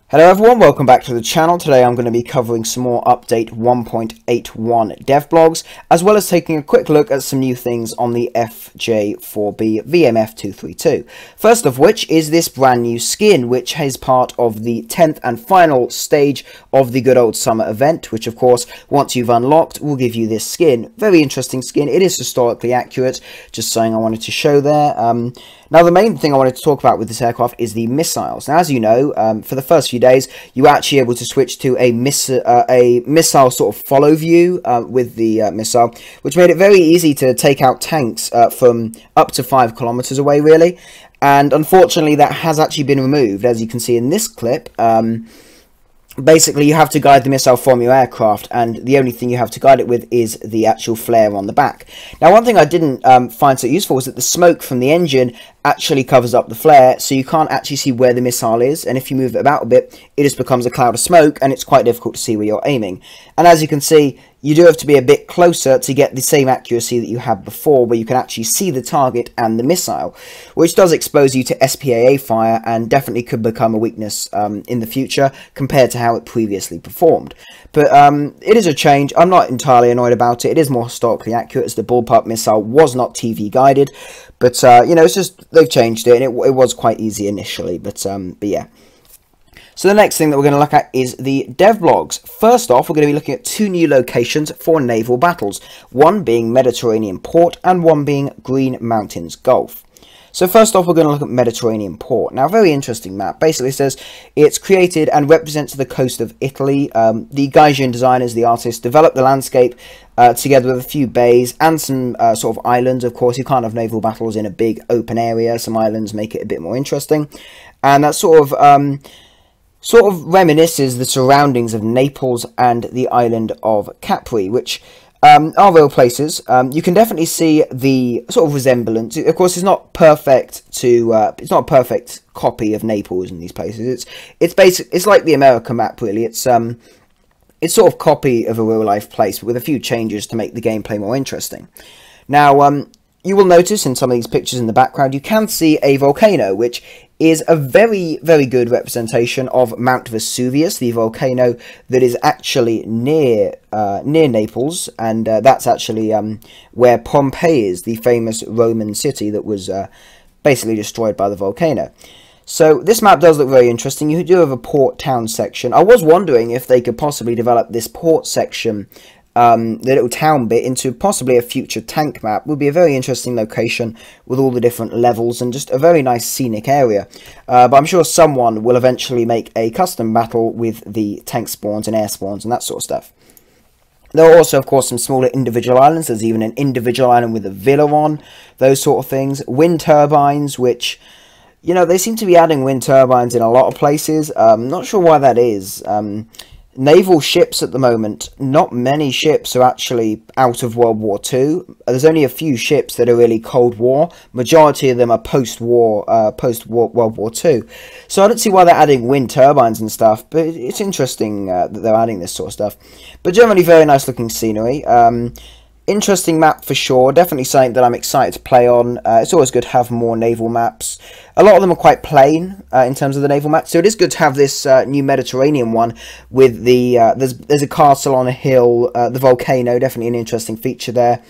Hello everyone, welcome back to the channel. Today I'm going to be covering some more update 1.81 devblogs, as well as taking a quick look at some new things on the FJ-4B VMF232. First of which is this brand new skin, which is part of the 10th and final stage of the good old summer event, which of course, once you've unlocked, will give you this skin. Very interesting skin. It is historically accurate, just something I wanted to show there. Now, the main thing I wanted to talk about with this aircraft is the missiles. Now, as you know, for the first few days, you were actually able to switch to a missile sort of follow view with the missile, which made it very easy to take out tanks from up to 5 kilometers away, really. And unfortunately, that has actually been removed, as you can see in this clip. Basically, you have to guide the missile from your aircraft, and the only thing you have to guide it with is the actual flare on the back. Now, one thing I didn't find so useful was that the smoke from the engine actually covers up the flare, so you can't actually see where the missile is, and if you move it about a bit, it just becomes a cloud of smoke, and it's quite difficult to see where you're aiming. And as you can see, you do have to be a bit closer to get the same accuracy that you had before, where you can actually see the target and the missile, which does expose you to SPAA fire and definitely could become a weakness in the future compared to how it previously performed. But it is a change. I'm not entirely annoyed about it. It is more historically accurate, as the bullpup missile was not TV guided. But, you know, it's just, they've changed it, and it was quite easy initially, but yeah. So the next thing that we're going to look at is the devblogs. First off, we're going to be looking at 2 new locations for naval battles, one being Mediterranean Port and one being Green Mountains Gulf. So first off, we're going to look at Mediterranean Port. Now, very interesting map. Basically, it says it's created and represents the coast of Italy. The Gaijin designers, the artists, developed the landscape together with a few bays and some sort of islands. Of course, you can't have naval battles in a big open area. Some islands make it a bit more interesting. And that sort of reminisces the surroundings of Naples and the island of Capri, which are real places. You can definitely see the sort of resemblance. Of course, it's not perfect to it's not a perfect copy of Naples in these places. It's like the America map, really. It's sort of copy of a real life place, but with a few changes to make the gameplay more interesting. Now, you will notice in some of these pictures in the background, you can see a volcano, which is a very, very good representation of Mount Vesuvius, the volcano that is actually near Naples, and that's actually where Pompeii is, the famous Roman city that was basically destroyed by the volcano. So this map does look very interesting. You do have a port town section. I was wondering if they could possibly develop this port section, the little town bit, into possibly a future tank map. Would be a very interesting location with all the different levels and just a very nice scenic area. But I'm sure someone will eventually make a custom battle with the tank spawns and air spawns and that sort of stuff. There are also, of course, some smaller individual islands. There's even an individual island with a villa on, those sort of things. Wind turbines, which, you know, they seem to be adding wind turbines in a lot of places. Not sure why that is. Naval ships at the moment, not many ships are actually out of World War II. There's only a few ships that are really Cold War. Majority of them are post-war World War II. So I don't see why they're adding wind turbines and stuff, but it's interesting that they're adding this sort of stuff. But generally, very nice looking scenery. Interesting map for sure, definitely something that I'm excited to play on. It's always good to have more naval maps. A lot of them are quite plain in terms of the naval map, so it is good to have this new Mediterranean one with the, there's a castle on a hill, the volcano, definitely an interesting feature there.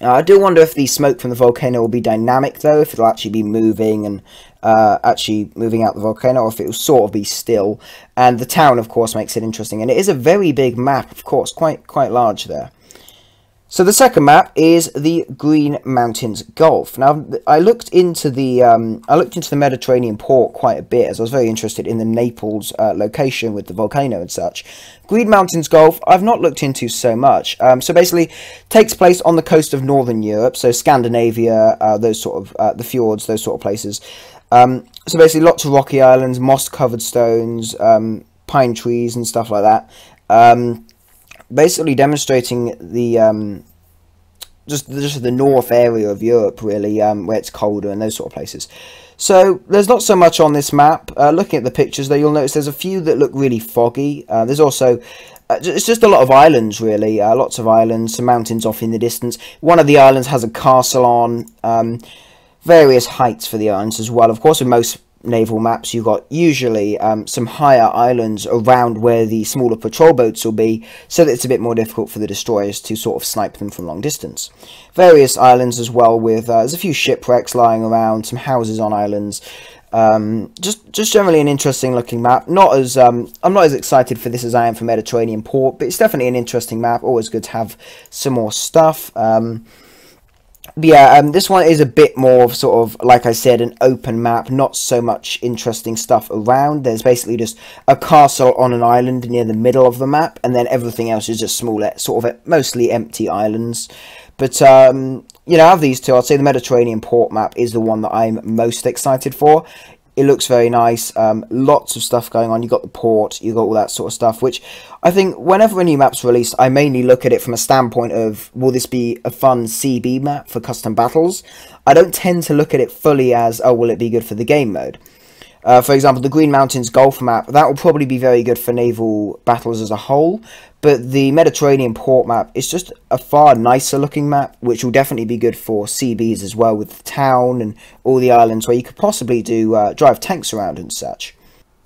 I do wonder if the smoke from the volcano will be dynamic though, if it'll actually be moving and actually moving out the volcano, or if it will sort of be still. And the town, of course, makes it interesting, and it is a very big map, of course, quite large there. So the second map is the Green Mountains Gulf. Now, I looked into the Mediterranean port quite a bit, as I was very interested in the Naples location with the volcano and such. Green Mountains Gulf, I've not looked into so much. So basically, takes place on the coast of Northern Europe, so Scandinavia, those sort of the fjords, those sort of places. So basically, lots of rocky islands, moss-covered stones, pine trees, and stuff like that. Basically demonstrating the just the north area of Europe, really, where it's colder and those sort of places. So there's not so much on this map. Looking at the pictures, though, you'll notice there's a few that look really foggy. There's also it's just a lot of islands, really. Lots of islands, some mountains off in the distance. One of the islands has a castle on. Various heights for the islands as well. Of course, with most naval maps, you've got usually some higher islands around where the smaller patrol boats will be, so that it's a bit more difficult for the destroyers to sort of snipe them from long distance. Various islands as well, with there's a few shipwrecks lying around, some houses on islands. Just generally an interesting looking map. Not as I'm not as excited for this as I am for Mediterranean Port, but it's definitely an interesting map. Always good to have some more stuff. But yeah, this one is a bit more of, sort of, like I said, an open map, not so much interesting stuff around. There's basically just a castle on an island near the middle of the map, and then everything else is just smaller, sort of mostly empty islands. But, you know, of these two, I'd say the Mediterranean Port map is the one that I'm most excited for. It looks very nice, lots of stuff going on. You've got the port, you've got all that sort of stuff, which I think whenever a new map's released, I mainly look at it from a standpoint of, will this be a fun CB map for custom battles? I don't tend to look at it fully as, oh, will it be good for the game mode? For example, the Green Mountains Gulf map, that will probably be very good for naval battles as a whole, but the Mediterranean Port map is just a far nicer looking map, which will definitely be good for CBs as well, with the town and all the islands where you could possibly do drive tanks around and such.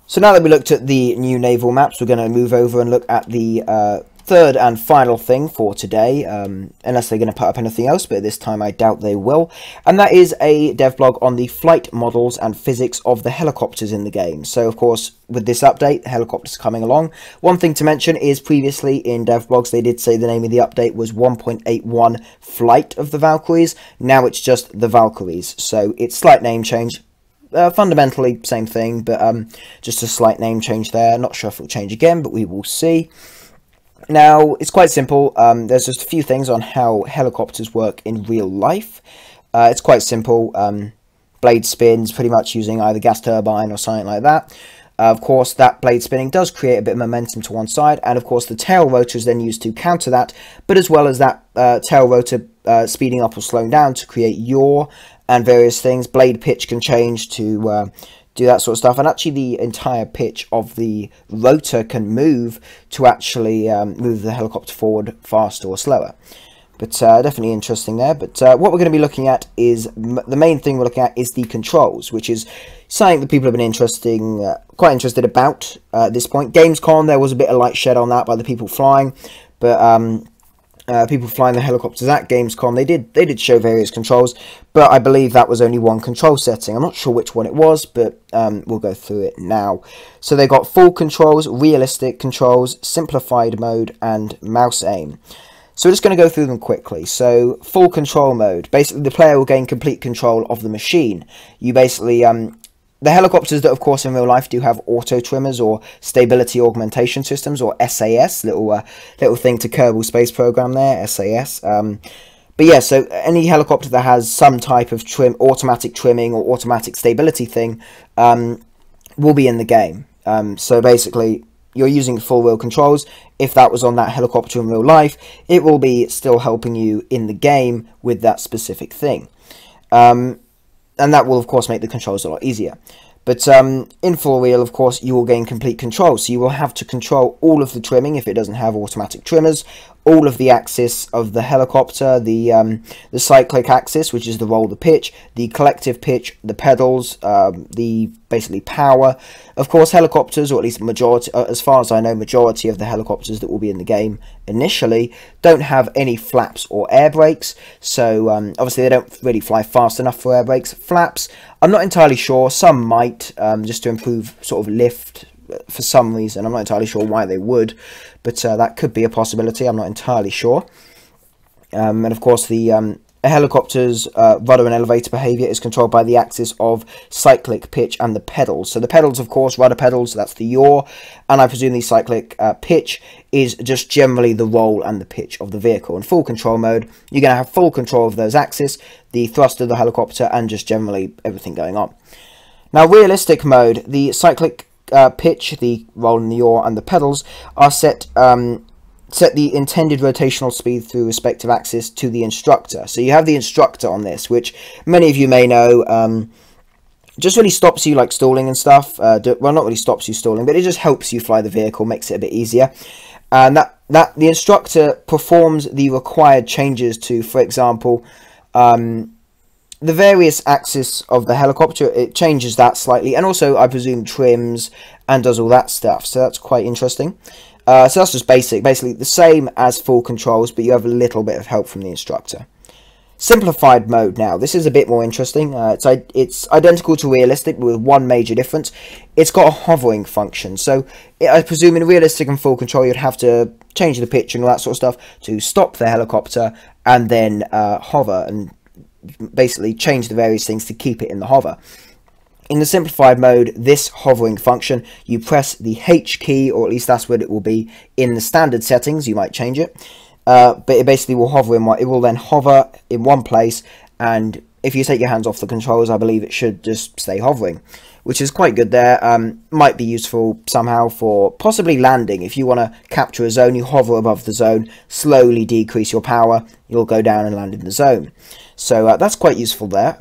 So now that we looked at the new naval maps, we're going to move over and look at the third and final thing for today, unless they're going to put up anything else, but this time I doubt they will, and that is a devblog on the flight models and physics of the helicopters in the game. So of course, with this update, helicopters coming along. One thing to mention is previously in devblogs they did say the name of the update was 1.81 Flight of the Valkyries. Now it's just the Valkyries, so it's slight name change. Fundamentally same thing, but just a slight name change there. Not sure if it'll change again, but we will see. Now, it's quite simple. There's just a few things on how helicopters work in real life. It's quite simple. Blade spins, pretty much using either gas turbine or something like that. Of course, that blade spinning does create a bit of momentum to one side, and of course the tail rotor is then used to counter that, but as well as that tail rotor speeding up or slowing down to create yaw and various things. Blade pitch can change to do that sort of stuff, and actually the entire pitch of the rotor can move to actually move the helicopter forward faster or slower. But definitely interesting there. But what we're going to be looking at is, the main thing we're looking at is the controls, which is something that people have been quite interested about at this point. Gamescom, there was a bit of light shed on that by the people flying, but people flying the helicopters at Gamescom, they did show various controls, but I believe that was only one control setting. I'm not sure which one it was, but we'll go through it now. So they got full controls, realistic controls, simplified mode, and mouse aim. So we're just going to go through them quickly. So full control mode, basically the player will gain complete control of the machine. You basically the helicopters that, of course, in real life do have auto trimmers or stability augmentation systems, or SAS, little thing to Kerbal Space Program there, SAS. But yeah, so any helicopter that has some type of automatic trimming or automatic stability thing will be in the game. So basically, you're using full wheel controls. If that was on that helicopter in real life, it will be still helping you in the game with that specific thing. And that will, of course, make the controls a lot easier. But in full wheel, of course, you will gain complete control. So you will have to control all of the trimming if it doesn't have automatic trimmers, all of the axis of the helicopter, the cyclic axis, which is the roll, the pitch, the collective pitch, the pedals, the basically power. Of course, helicopters, or at least majority, as far as I know, majority of the helicopters that will be in the game initially don't have any flaps or air brakes. So obviously they don't really fly fast enough for air brakes. Flaps, I'm not entirely sure. Some might, just to improve sort of lift for some reason. I'm not entirely sure why they would, but that could be a possibility. I'm not entirely sure. And of course, the helicopter's rudder and elevator behavior is controlled by the axis of cyclic pitch and the pedals. So the pedals, of course, rudder pedals, that's the yaw, and I presume the cyclic pitch is just generally the roll and the pitch of the vehicle. In full control mode, you're going to have full control of those axes, the thrust of the helicopter, and just generally everything going on. Now, realistic mode, the cyclic pitch, the roll and the yaw, and the pedals are set the intended rotational speed through respective axis to the instructor. So you have the instructor on this, which many of you may know just really stops you like stalling and stuff. Well, not really stops you stalling, but it just helps you fly the vehicle, makes it a bit easier. And that the instructor performs the required changes to, for example, the various axis of the helicopter, it changes that slightly, and also I presume trims and does all that stuff, so that's quite interesting. So that's just basically the same as full controls, but you have a little bit of help from the instructor. Simplified mode now. This is a bit more interesting. It's identical to realistic, but with one major difference. It's got a hovering function. So I presume in realistic and full control, you'd have to change the pitch and all that sort of stuff to stop the helicopter and then hover and basically change the various things to keep it in the hover. In the simplified mode, this hovering function, you press the H key, or at least that's what it will be in the standard settings. You might change it. But it basically will hover it will then hover in one place, and if you take your hands off the controls, I believe it should just stay hovering, which is quite good there. Might be useful somehow for possibly landing. If you want to capture a zone, you hover above the zone, slowly decrease your power, you'll go down and land in the zone. So that's quite useful there.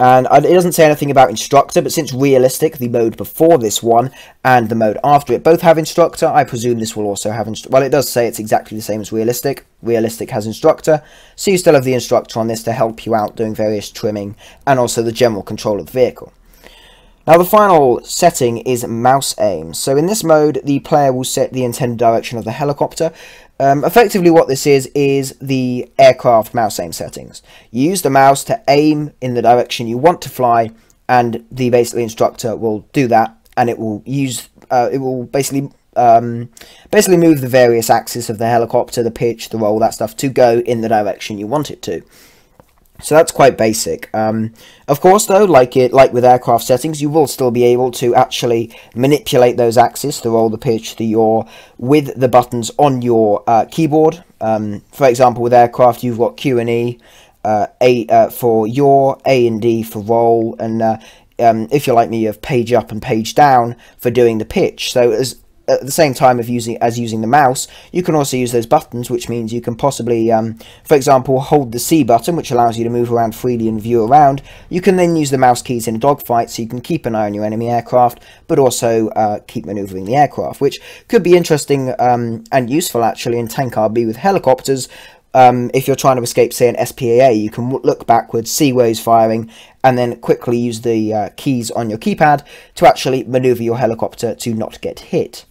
And it doesn't say anything about instructor, but since realistic, the mode before this one and the mode after it both have instructor, I presume this will also have instructor. Well, it does say it's exactly the same as realistic. Realistic has instructor, so you still have the instructor on this to help you out doing various trimming and also the general control of the vehicle. Now the final setting is mouse aim. So in this mode, the player will set the intended direction of the helicopter. Effectively what this is the aircraft mouse aim settings. You use the mouse to aim in the direction you want to fly, and the basically instructor will do that, and it will use basically move the various axes of the helicopter, the pitch, the roll, that stuff, to go in the direction you want it to. So that's quite basic. Of course, though, like with aircraft settings, you will still be able to actually manipulate those axes, the roll, the pitch, the yaw, with the buttons on your keyboard. For example, with aircraft, you've got Q and E, A for yaw, A and D for roll, and if you're like me, you have page up and page down for doing the pitch. So at the same time of using the mouse, you can also use those buttons, which means you can possibly, for example, hold the C button, which allows you to move around freely and view around. You can then use the mouse keys in a dogfight, so you can keep an eye on your enemy aircraft, but also keep maneuvering the aircraft, which could be interesting and useful, actually, in Tank RB with helicopters. If you're trying to escape, say, an SPAA, you can look backwards, see where he's firing, and then quickly use the keys on your keypad to actually maneuver your helicopter to not get hit.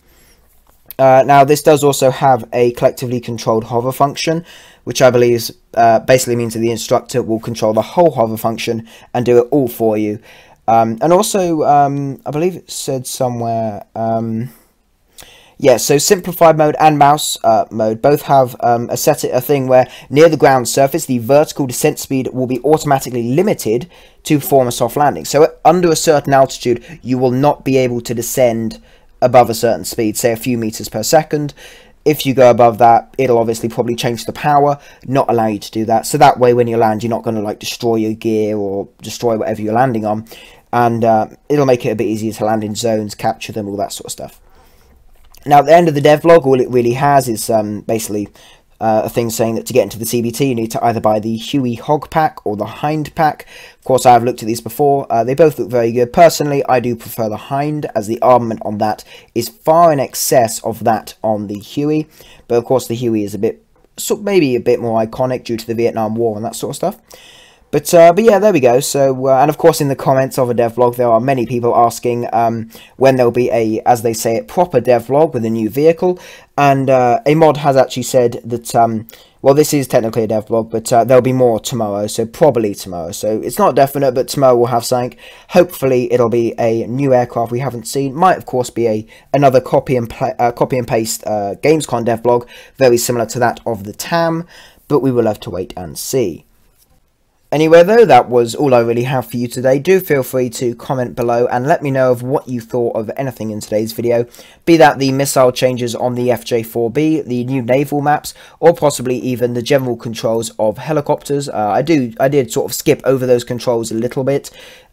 Now, this does also have a collectively controlled hover function, which I believe basically means that the instructor will control the whole hover function and do it all for you. And also, I believe it said somewhere, yeah, so simplified mode and mouse mode both have a thing where near the ground surface, the vertical descent speed will be automatically limited to form a soft landing. So under a certain altitude, you will not be able to descend above a certain speed, say a few meters per second. If you go above that, it'll obviously probably change the power, not allow you to do that. So that way, when you land, you're not going to like destroy your gear or destroy whatever you're landing on, and it'll make it a bit easier to land in zones, capture them, all that sort of stuff. Now, at the end of the devlog, all it really has is basically a thing saying that to get into the CBT, you need to either buy the Huey Hog Pack or the Hind Pack. Of course, I have looked at these before. They both look very good. Personally, I do prefer the Hind, as the armament on that is far in excess of that on the Huey. But of course, the Huey is maybe a bit more iconic due to the Vietnam War and that sort of stuff. But yeah, there we go. So, and of course, in the comments of a devlog, there are many people asking when there'll be a, as they say it, proper devlog with a new vehicle. And a mod has actually said that, well, this is technically a devlog, but there'll be more tomorrow, so probably tomorrow. So it's not definite, but tomorrow we'll have something. Hopefully, it'll be a new aircraft we haven't seen. Might, of course, be another copy and paste Gamescom devlog, very similar to that of the TAM, but we will have to wait and see. Anyway, though, that was all I really have for you today. Do feel free to comment below and let me know of what you thought of anything in today's video, be that the missile changes on the FJ-4B, the new naval maps, or possibly even the general controls of helicopters. I did sort of skip over those controls a little bit,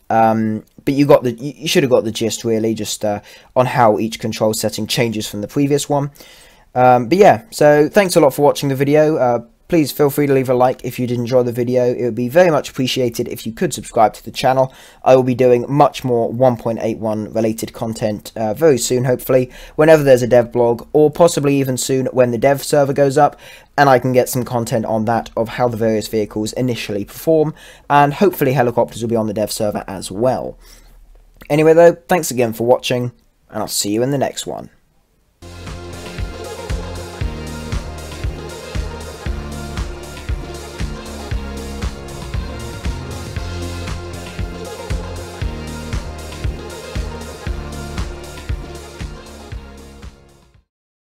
but you should have got the gist, really, just on how each control setting changes from the previous one. But yeah, so thanks a lot for watching the video. please feel free to leave a like if you did enjoy the video. It would be very much appreciated if you could subscribe to the channel. I will be doing much more 1.81 related content very soon, hopefully, whenever there's a dev blog, or possibly even soon when the dev server goes up, and I can get some content on that of how the various vehicles initially perform, and hopefully helicopters will be on the dev server as well. Anyway though, thanks again for watching, and I'll see you in the next one.